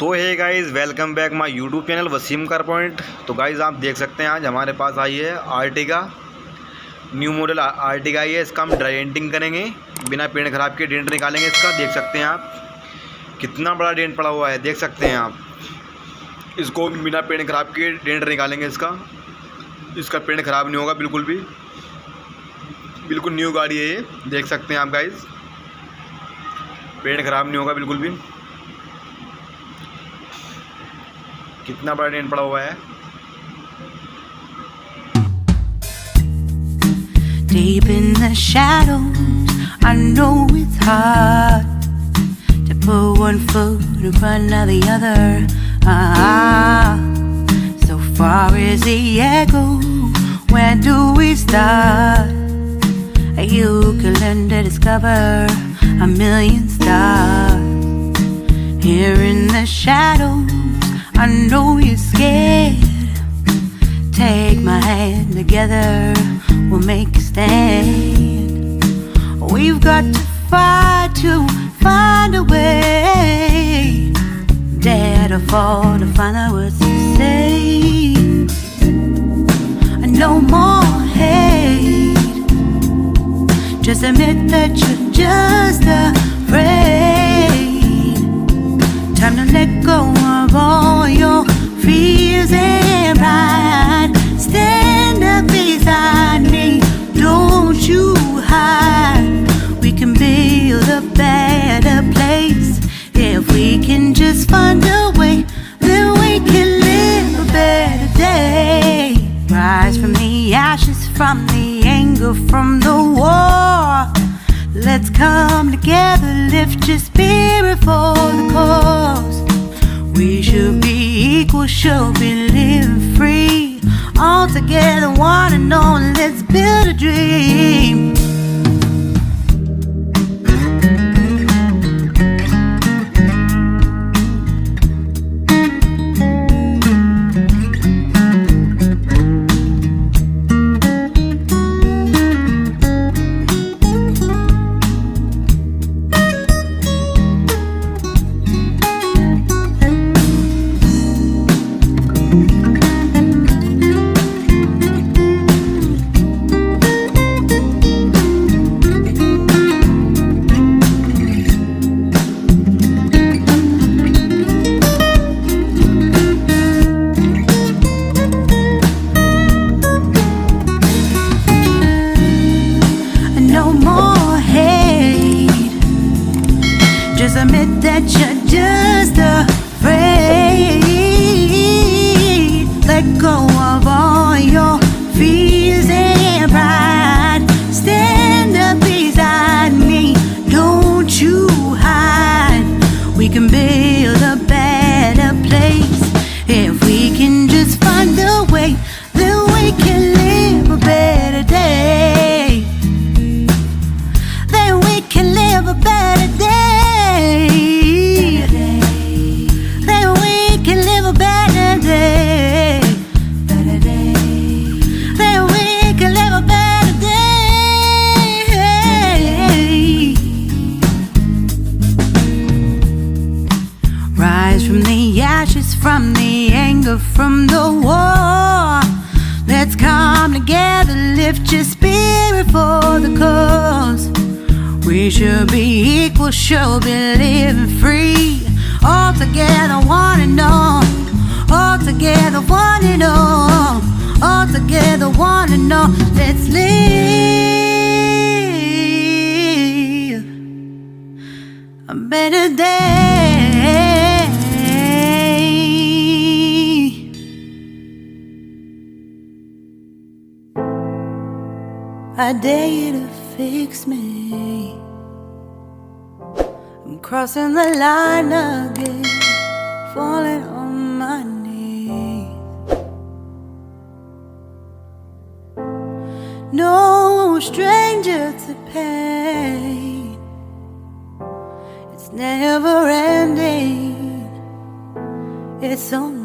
So hi guys, welcome back my YouTube channel Wasim Car Point. तो guys आप देख सकते हैं आज हमारे पास आई है आर्टिगा, न्यू मॉडल आर्टिगा आई है। इसका हम ड्राई डेंटिंग करेंगे, बिना पेंट ख़राब के डेंट निकालेंगे इसका। देख सकते हैं आप कितना बड़ा डेंट पड़ा हुआ है, देख सकते हैं आप। इसको बिना पेंट ख़राब के डेंट निकालेंगे इसका पेंट ख़राब नहीं होगा बिल्कुल भी, बिल्कुल न्यू गाड़ी है ये। देख सकते हैं आप गाइज़, पेंट ख़राब नहीं होगा बिल्कुल भी। कितना बड़ा डेंट पड़ा हुआ है। Deep in the shadows, I know it's hard to put one foot in front of the other. So far as the echo, where do we start? You can learn to discover a million stars. Here in the shadows, I know you're scared. Take my hand, together we'll make a stand. We've got to fight to find a way. Dare to fall to find out what to say. No more hate. Just admit that you're just afraid. Time to let go of all your fears and pride. Stand up beside me, don't you hide. We can build a better place. If we can just find a way, then we can live a better day. Rise from the ashes, from the anger, from the war. Let's come together, lift your spirit for the cause. We should be equal, should be living free. All together, one and all, let's build a dream. Just admit that you're just afraid. Let go of all your fears and pride. Stand up beside me, don't you hide. We can build a better place. If we can just find a way, then we can live a better day. Then we can live a better day. Then we can live a better day. Then we can live a better day. Rise from the ashes, from the anger, from the war. Let's come together, lift your spirit for the cause. We should be equal, should be living free. All together, one and all. All together, one and all. All together, one and all. Let's live a better day. I dare you to fix me. I'm crossing the line again, falling on my knees. No stranger to pain, it's never ending, it's only